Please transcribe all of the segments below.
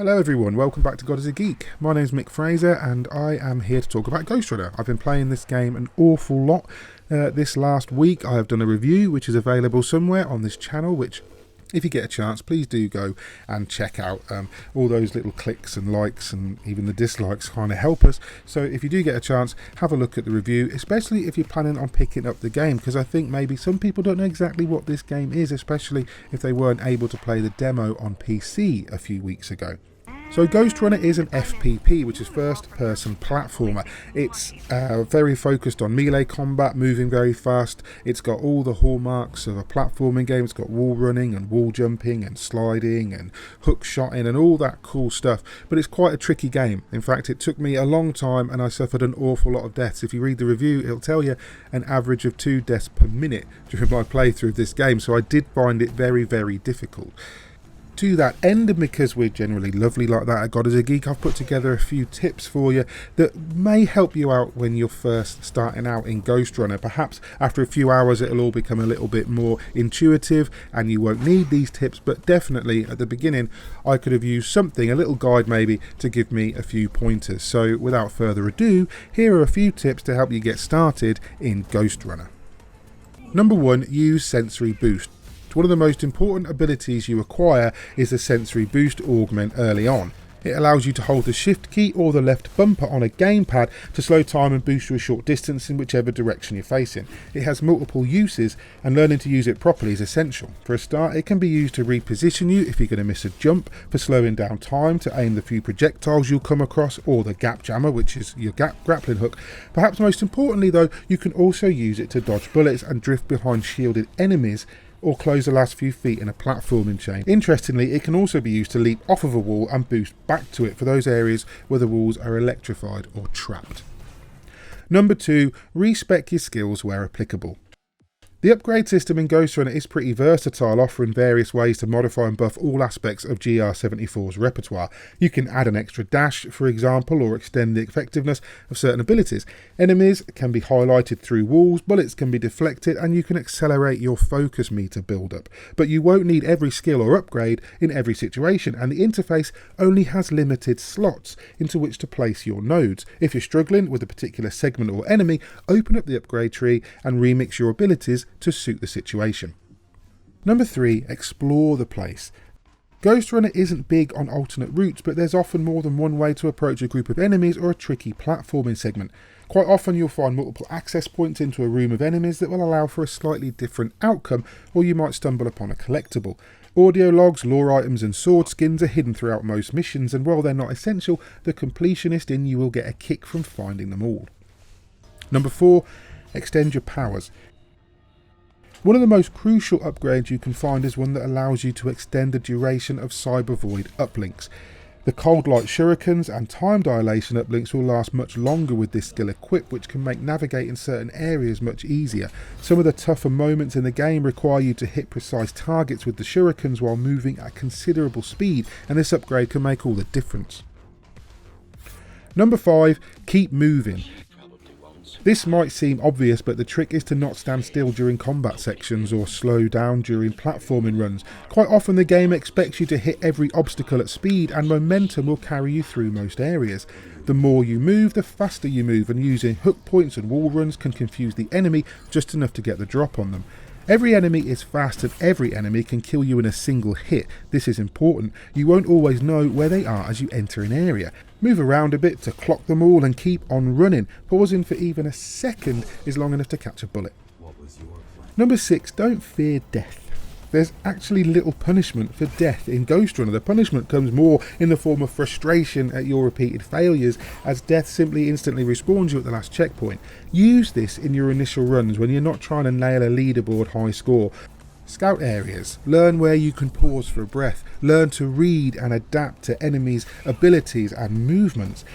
Hello everyone, welcome back to God is a Geek. My name's Mick Fraser and I am here to talk about Ghostrunner. I've been playing this game an awful lot. This last week I have done a review which is available somewhere on this channel, which if you get a chance please do go and check out. All those little clicks and likes and even the dislikes kind of help us. So if you do get a chance, have a look at the review, especially if you're planning on picking up the game, because I think maybe some people don't know exactly what this game is, especially if they weren't able to play the demo on PC a few weeks ago. So Ghostrunner is an FPP, which is first-person platformer. It's very focused on melee combat, moving very fast. It's got all the hallmarks of a platforming game. It's got wall running and wall jumping and sliding and hook shotting and all that cool stuff. But it's quite a tricky game. In fact, it took me a long time and I suffered an awful lot of deaths. If you read the review, it'll tell you an average of 2 deaths per minute during my playthrough of this game. So I did find it very, very difficult. To that end, and because we're generally lovely like that at God is a Geek, I've put together a few tips for you that may help you out when you're first starting out in Ghostrunner. Perhaps after a few hours it'll all become a little bit more intuitive and you won't need these tips, but definitely at the beginning I could have used something, a little guide maybe, to give me a few pointers. So without further ado, here are a few tips to help you get started in Ghostrunner. Number 1, use sensory boost. One of the most important abilities you acquire is the sensory boost augment early on. It allows you to hold the shift key or the left bumper on a gamepad to slow time and boost you a short distance in whichever direction you're facing. It has multiple uses and learning to use it properly is essential. For a start, it can be used to reposition you if you're going to miss a jump, for slowing down time to aim the few projectiles you'll come across, or the gap jammer, which is your grappling hook. Perhaps most importantly though, you can also use it to dodge bullets and drift behind shielded enemies, or close the last few feet in a platforming chain. Interestingly, it can also be used to leap off of a wall and boost back to it for those areas where the walls are electrified or trapped. Number 2, respec your skills where applicable. The upgrade system in Ghostrunner is pretty versatile, offering various ways to modify and buff all aspects of GR74's repertoire. You can add an extra dash, for example, or extend the effectiveness of certain abilities. Enemies can be highlighted through walls, bullets can be deflected, and you can accelerate your focus meter build-up. But you won't need every skill or upgrade in every situation, and the interface only has limited slots into which to place your nodes. If you're struggling with a particular segment or enemy, open up the upgrade tree and remix your abilities to suit the situation. Number 3, explore the place. Ghostrunner isn't big on alternate routes, but there's often more than one way to approach a group of enemies or a tricky platforming segment. Quite often you'll find multiple access points into a room of enemies that will allow for a slightly different outcome, or you might stumble upon a collectible. Audio logs, lore items and sword skins are hidden throughout most missions, and while they're not essential, the completionist in you will get a kick from finding them all. Number 4, extend your powers. One of the most crucial upgrades you can find is one that allows you to extend the duration of Cyber Void uplinks. The Cold Light Shurikens and Time Dilation uplinks will last much longer with this skill equipped, which can make navigating certain areas much easier. Some of the tougher moments in the game require you to hit precise targets with the Shurikens while moving at considerable speed, and this upgrade can make all the difference. Number 5, keep moving. This might seem obvious, but the trick is to not stand still during combat sections or slow down during platforming runs. Quite often the game expects you to hit every obstacle at speed, and momentum will carry you through most areas. The more you move, the faster you move, and using hook points and wall runs can confuse the enemy just enough to get the drop on them. Every enemy is fast and every enemy can kill you in a single hit. This is important. You won't always know where they are as you enter an area. Move around a bit to clock them all and keep on running. Pausing for even a second is long enough to catch a bullet. Number 6, don't fear death. There's actually little punishment for death in Ghostrunner. The punishment comes more in the form of frustration at your repeated failures, as death simply instantly respawns you at the last checkpoint. Use this in your initial runs when you're not trying to nail a leaderboard high score. Scout areas. Learn where you can pause for a breath. Learn to read and adapt to enemies' abilities and movements.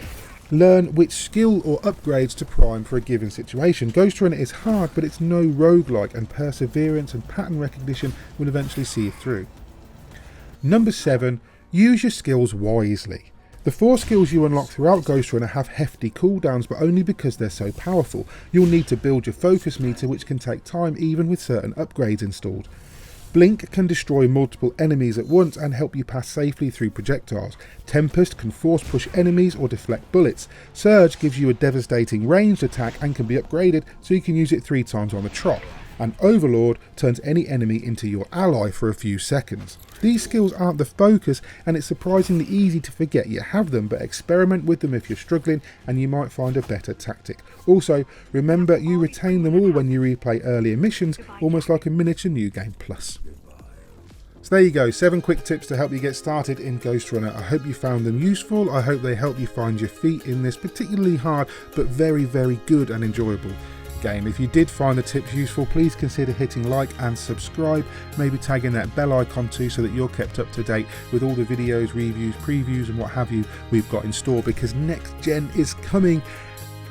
Learn which skill or upgrades to prime for a given situation. Ghostrunner is hard, but it's no roguelike, and perseverance and pattern recognition will eventually see you through. Number 7, use your skills wisely. The 4 skills you unlock throughout Ghostrunner have hefty cooldowns, but only because they're so powerful. You'll need to build your focus meter, which can take time even with certain upgrades installed. Blink can destroy multiple enemies at once and help you pass safely through projectiles. Tempest can force push enemies or deflect bullets. Surge gives you a devastating ranged attack and can be upgraded so you can use it 3 times on the trot. And Overlord turns any enemy into your ally for a few seconds. These skills aren't the focus, and it's surprisingly easy to forget you have them, but experiment with them if you're struggling and you might find a better tactic. Also, remember you retain them all when you replay earlier missions, almost like a miniature New Game Plus. So there you go, 7 quick tips to help you get started in Ghostrunner. I hope you found them useful. I hope they help you find your feet in this particularly hard but very, very good and enjoyable game. If you did find the tips useful, please consider hitting like and subscribe, maybe tagging that bell icon too so that you're kept up to date with all the videos, reviews, previews and what have you we've got in store, because next gen is coming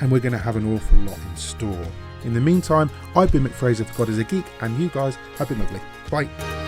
and we're going to have an awful lot in store. In the meantime, I've been Mick Fraser for God is a Geek, and you guys have been lovely. Bye.